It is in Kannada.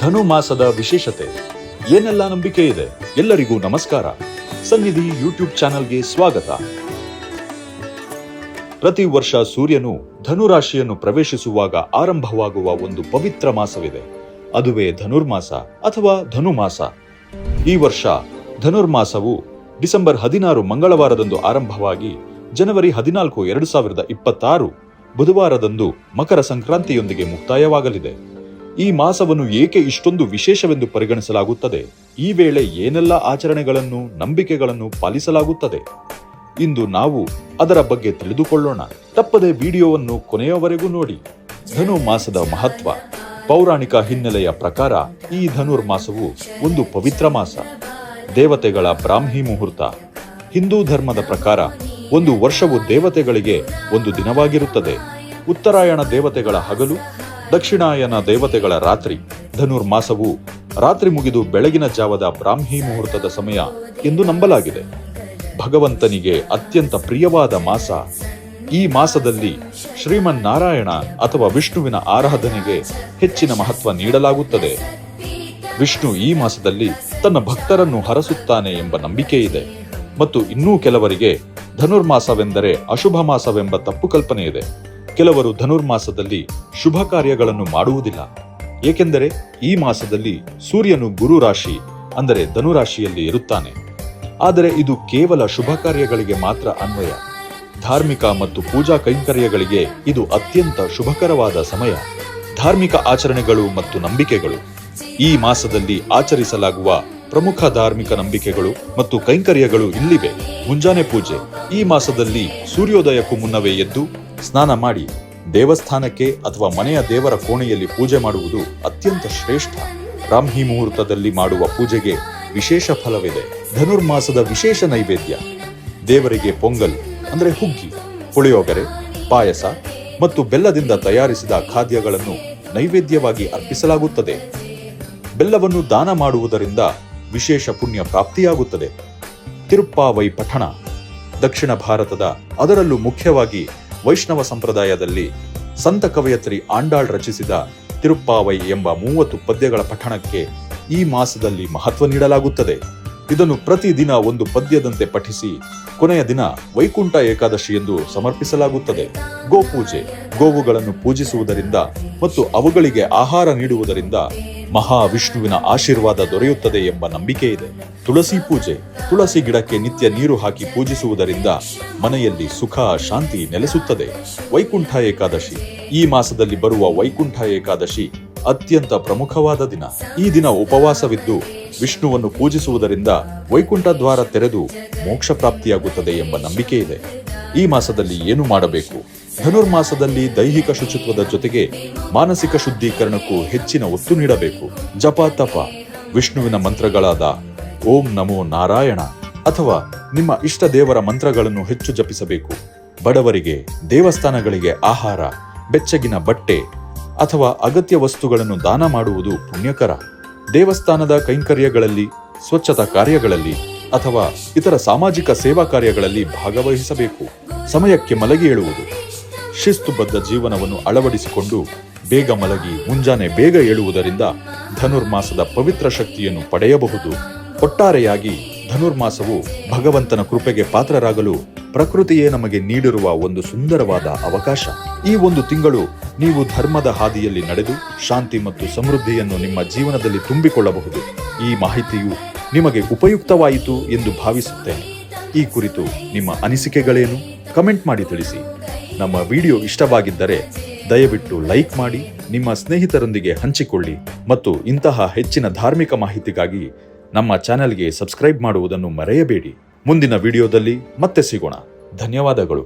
ಧನು ಮಾಸದ ವಿಶೇಷತೆ ಏನೆಲ್ಲ ನಂಬಿಕೆ ಇದೆ? ಎಲ್ಲರಿಗೂ ನಮಸ್ಕಾರ. ಸನ್ನಿಧಿ ಯೂಟ್ಯೂಬ್ ಚಾನೆಲ್ಗೆ ಸ್ವಾಗತ. ಪ್ರತಿ ವರ್ಷ ಸೂರ್ಯನು ಧನುರಾಶಿಯನ್ನು ಪ್ರವೇಶಿಸುವಾಗ ಆರಂಭವಾಗುವ ಒಂದು ಪವಿತ್ರ ಮಾಸವಿದೆ. ಅದುವೇ ಧನುರ್ಮಾಸ ಅಥವಾ ಧನುಮಾಸ. ಈ ವರ್ಷ ಧನುರ್ಮಾಸವು ಡಿಸೆಂಬರ್ 16 ಮಂಗಳವಾರದಂದು ಆರಂಭವಾಗಿ ಜನವರಿ 14, 2026 ಬುಧವಾರದಂದು ಮಕರ ಸಂಕ್ರಾಂತಿಯೊಂದಿಗೆ ಮುಕ್ತಾಯವಾಗಲಿದೆ. ಈ ಮಾಸವನ್ನು ಏಕೆ ಇಷ್ಟೊಂದು ವಿಶೇಷವೆಂದು ಪರಿಗಣಿಸಲಾಗುತ್ತದೆ? ಈ ವೇಳೆ ಏನೆಲ್ಲ ಆಚರಣೆಗಳನ್ನು, ನಂಬಿಕೆಗಳನ್ನು ಪಾಲಿಸಲಾಗುತ್ತದೆ? ಇಂದು ನಾವು ಅದರ ಬಗ್ಗೆ ತಿಳಿದುಕೊಳ್ಳೋಣ. ತಪ್ಪದೆ ವಿಡಿಯೋವನ್ನು ಕೊನೆಯವರೆಗೂ ನೋಡಿ. ಧನು ಮಾಸದ ಮಹತ್ವ. ಪೌರಾಣಿಕ ಹಿನ್ನೆಲೆಯ ಪ್ರಕಾರ ಈ ಧನುರ್ಮಾಸವು ಒಂದು ಪವಿತ್ರ ಮಾಸ. ದೇವತೆಗಳ ಬ್ರಾಹ್ಮಿ ಮುಹೂರ್ತ. ಹಿಂದೂ ಧರ್ಮದ ಪ್ರಕಾರ ಒಂದು ವರ್ಷವು ದೇವತೆಗಳಿಗೆ ಒಂದು ದಿನವಾಗಿರುತ್ತದೆ. ಉತ್ತರಾಯಣ ದೇವತೆಗಳ ಹಗಲು, ದಕ್ಷಿಣಾಯನ ದೇವತೆಗಳ ರಾತ್ರಿ. ಧನುರ್ಮಾಸವು ರಾತ್ರಿ ಮುಗಿದು ಬೆಳಗಿನ ಜಾವದ ಬ್ರಾಹ್ಮಿ ಮುಹೂರ್ತದ ಸಮಯ ಎಂದು ನಂಬಲಾಗಿದೆ. ಭಗವಂತನಿಗೆ ಅತ್ಯಂತ ಪ್ರಿಯವಾದ ಮಾಸ. ಈ ಮಾಸದಲ್ಲಿ ಶ್ರೀಮನ್ನಾರಾಯಣ ಅಥವಾ ವಿಷ್ಣುವಿನ ಆರಾಧನೆಗೆ ಹೆಚ್ಚಿನ ಮಹತ್ವ ನೀಡಲಾಗುತ್ತದೆ. ವಿಷ್ಣು ಈ ಮಾಸದಲ್ಲಿ ತನ್ನ ಭಕ್ತರನ್ನು ಹರಸುತ್ತಾನೆ ಎಂಬ ನಂಬಿಕೆ ಇದೆ. ಮತ್ತು ಇನ್ನೂ ಕೆಲವರಿಗೆ ಧನುರ್ಮಾಸವೆಂದರೆ ಅಶುಭ ಮಾಸವೆಂಬ ತಪ್ಪು ಕಲ್ಪನೆ ಇದೆ. ಕೆಲವರು ಧನುರ್ಮಾಸದಲ್ಲಿ ಶುಭ ಕಾರ್ಯಗಳನ್ನು ಮಾಡುವುದಿಲ್ಲ, ಏಕೆಂದರೆ ಈ ಮಾಸದಲ್ಲಿ ಸೂರ್ಯನು ಗುರು ರಾಶಿ ಅಂದರೆ ಧನುರಾಶಿಯಲ್ಲಿ ಇರುತ್ತಾನೆ. ಆದರೆ ಇದು ಕೇವಲ ಶುಭ ಕಾರ್ಯಗಳಿಗೆ ಮಾತ್ರ ಅನ್ವಯ. ಧಾರ್ಮಿಕ ಮತ್ತು ಪೂಜಾ ಕೈಂಕರ್ಯಗಳಿಗೆ ಇದು ಅತ್ಯಂತ ಶುಭಕರವಾದ ಸಮಯ. ಧಾರ್ಮಿಕ ಆಚರಣೆಗಳು ಮತ್ತು ನಂಬಿಕೆಗಳು. ಈ ಮಾಸದಲ್ಲಿ ಆಚರಿಸಲಾಗುವ ಪ್ರಮುಖ ಧಾರ್ಮಿಕ ನಂಬಿಕೆಗಳು ಮತ್ತು ಕೈಂಕರ್ಯಗಳು ಇಲ್ಲಿವೆ. ಮುಂಜಾನೆ ಪೂಜೆ. ಈ ಮಾಸದಲ್ಲಿ ಸೂರ್ಯೋದಯಕ್ಕೂ ಮುನ್ನವೇ ಎದ್ದು ಸ್ನಾನ ಮಾಡಿ ದೇವಸ್ಥಾನಕ್ಕೆ ಅಥವಾ ಮನೆಯ ದೇವರ ಕೋಣೆಯಲ್ಲಿ ಪೂಜೆ ಮಾಡುವುದು ಅತ್ಯಂತ ಶ್ರೇಷ್ಠ. ಬ್ರಾಹ್ಮಿ ಮುಹೂರ್ತದಲ್ಲಿ ಮಾಡುವ ಪೂಜೆಗೆ ವಿಶೇಷ ಫಲವಿದೆ. ಧನುರ್ಮಾಸದ ವಿಶೇಷ ನೈವೇದ್ಯ. ದೇವರಿಗೆ ಪೊಂಗಲ್ ಅಂದರೆ ಹುಗ್ಗಿ, ಪುಳಿಯೋಗರೆ, ಪಾಯಸ ಮತ್ತು ಬೆಲ್ಲದಿಂದ ತಯಾರಿಸಿದ ಖಾದ್ಯಗಳನ್ನು ನೈವೇದ್ಯವಾಗಿ ಅರ್ಪಿಸಲಾಗುತ್ತದೆ. ಬೆಲ್ಲವನ್ನು ದಾನ ಮಾಡುವುದರಿಂದ ವಿಶೇಷ ಪುಣ್ಯ ಪ್ರಾಪ್ತಿಯಾಗುತ್ತದೆ. ತಿರುಪ್ಪಾವೈ ಪಠಣ. ದಕ್ಷಿಣ ಭಾರತದ, ಅದರಲ್ಲೂ ಮುಖ್ಯವಾಗಿ ವೈಷ್ಣವ ಸಂಪ್ರದಾಯದಲ್ಲಿ ಸಂತ ಕವಯತ್ರಿ ಆಂಡಾಳ್ ರಚಿಸಿದ ತಿರುಪ್ಪಾವೈ ಎಂಬ 30 ಪದ್ಯಗಳ ಪಠಣಕ್ಕೆ ಈ ಮಾಸದಲ್ಲಿ ಮಹತ್ವ ನೀಡಲಾಗುತ್ತದೆ. ಇದನ್ನು ಪ್ರತಿದಿನ ಒಂದು ಪದ್ಯದಂತೆ ಪಠಿಸಿ ಕೊನೆಯ ದಿನ ವೈಕುಂಠ ಏಕಾದಶಿ ಎಂದು ಸಮರ್ಪಿಸಲಾಗುತ್ತದೆ. ಗೋಪೂಜೆ. ಗೋವುಗಳನ್ನು ಪೂಜಿಸುವುದರಿಂದ ಮತ್ತು ಅವುಗಳಿಗೆ ಆಹಾರ ನೀಡುವುದರಿಂದ ಮಹಾವಿಷ್ಣುವಿನ ಆಶೀರ್ವಾದ ದೊರೆಯುತ್ತದೆ ಎಂಬ ನಂಬಿಕೆ ಇದೆ. ತುಳಸಿ ಪೂಜೆ. ತುಳಸಿ ಗಿಡಕ್ಕೆ ನಿತ್ಯ ನೀರು ಹಾಕಿ ಪೂಜಿಸುವುದರಿಂದ ಮನೆಯಲ್ಲಿ ಸುಖ, ಶಾಂತಿ ನೆಲೆಸುತ್ತದೆ. ವೈಕುಂಠ ಏಕಾದಶಿ. ಈ ಮಾಸದಲ್ಲಿ ಬರುವ ವೈಕುಂಠ ಏಕಾದಶಿ ಅತ್ಯಂತ ಪ್ರಮುಖವಾದ ದಿನ. ಈ ದಿನ ಉಪವಾಸವಿದ್ದು ವಿಷ್ಣುವನ್ನು ಪೂಜಿಸುವುದರಿಂದ ವೈಕುಂಠ ದ್ವಾರ ತೆರೆದು ಮೋಕ್ಷ ಪ್ರಾಪ್ತಿಯಾಗುತ್ತದೆ ಎಂಬ ನಂಬಿಕೆ ಇದೆ. ಈ ಮಾಸದಲ್ಲಿ ಏನು ಮಾಡಬೇಕು? ಧನುರ್ಮಾಸದಲ್ಲಿ ದೈಹಿಕ ಶುಚಿತ್ವದ ಜೊತೆಗೆ ಮಾನಸಿಕ ಶುದ್ಧೀಕರಣಕ್ಕೂ ಹೆಚ್ಚಿನ ಒತ್ತು ನೀಡಬೇಕು. ಜಪ, ತಪ. ವಿಷ್ಣುವಿನ ಮಂತ್ರಗಳಾದ ಓಂ ನಮೋ ನಾರಾಯಣ ಅಥವಾ ನಿಮ್ಮ ಇಷ್ಟ ದೇವರ ಮಂತ್ರಗಳನ್ನು ಹೆಚ್ಚು ಜಪಿಸಬೇಕು. ಬಡವರಿಗೆ, ದೇವಸ್ಥಾನಗಳಿಗೆ ಆಹಾರ, ಬೆಚ್ಚಗಿನ ಬಟ್ಟೆ ಅಥವಾ ಅಗತ್ಯ ವಸ್ತುಗಳನ್ನು ದಾನ ಮಾಡುವುದು ಪುಣ್ಯಕರ. ದೇವಸ್ಥಾನದ ಕೈಂಕರ್ಯಗಳಲ್ಲಿ, ಸ್ವಚ್ಛತಾ ಕಾರ್ಯಗಳಲ್ಲಿ ಅಥವಾ ಇತರ ಸಾಮಾಜಿಕ ಸೇವಾ ಕಾರ್ಯಗಳಲ್ಲಿ ಭಾಗವಹಿಸಬೇಕು. ಸಮಯಕ್ಕೆ ಮಲಗಿ ಏಳುವುದು. ಶಿಸ್ತುಬದ್ಧ ಜೀವನವನ್ನು ಅಳವಡಿಸಿಕೊಂಡು ಬೇಗ ಮಲಗಿ ಮುಂಜಾನೆ ಬೇಗ ಏಳುವುದರಿಂದ ಧನುರ್ಮಾಸದ ಪವಿತ್ರ ಶಕ್ತಿಯನ್ನು ಪಡೆಯಬಹುದು. ಒಟ್ಟಾರೆಯಾಗಿ ಧನುರ್ಮಾಸವು ಭಗವಂತನ ಕೃಪೆಗೆ ಪಾತ್ರರಾಗಲು ಪ್ರಕೃತಿಯೇ ನಮಗೆ ನೀಡಿರುವ ಒಂದು ಸುಂದರವಾದ ಅವಕಾಶ. ಈ ಒಂದು ತಿಂಗಳು ನೀವು ಧರ್ಮದ ಹಾದಿಯಲ್ಲಿ ನಡೆದು ಶಾಂತಿ ಮತ್ತು ಸಮೃದ್ಧಿಯನ್ನು ನಿಮ್ಮ ಜೀವನದಲ್ಲಿ ತುಂಬಿಕೊಳ್ಳಬಹುದು. ಈ ಮಾಹಿತಿಯು ನಿಮಗೆ ಉಪಯುಕ್ತವಾಯಿತು ಎಂದು ಭಾವಿಸುತ್ತೇನೆ. ಈ ಕುರಿತು ನಿಮ್ಮ ಅನಿಸಿಕೆಗಳೇನು? ಕಮೆಂಟ್ ಮಾಡಿ ತಿಳಿಸಿ. ನಮ್ಮ ವಿಡಿಯೋ ಇಷ್ಟವಾಗಿದ್ದರೆ ದಯವಿಟ್ಟು ಲೈಕ್ ಮಾಡಿ, ನಿಮ್ಮ ಸ್ನೇಹಿತರೊಂದಿಗೆ ಹಂಚಿಕೊಳ್ಳಿ ಮತ್ತು ಇಂತಹ ಹೆಚ್ಚಿನ ಧಾರ್ಮಿಕ ಮಾಹಿತಿಗಾಗಿ ನಮ್ಮ ಚಾನೆಲ್ಗೆ ಸಬ್ಸ್ಕ್ರೈಬ್ ಮಾಡುವುದನ್ನು ಮರೆಯಬೇಡಿ. ಮುಂದಿನ ವಿಡಿಯೋದಲ್ಲಿ ಮತ್ತೆ ಸಿಗೋಣ. ಧನ್ಯವಾದಗಳು.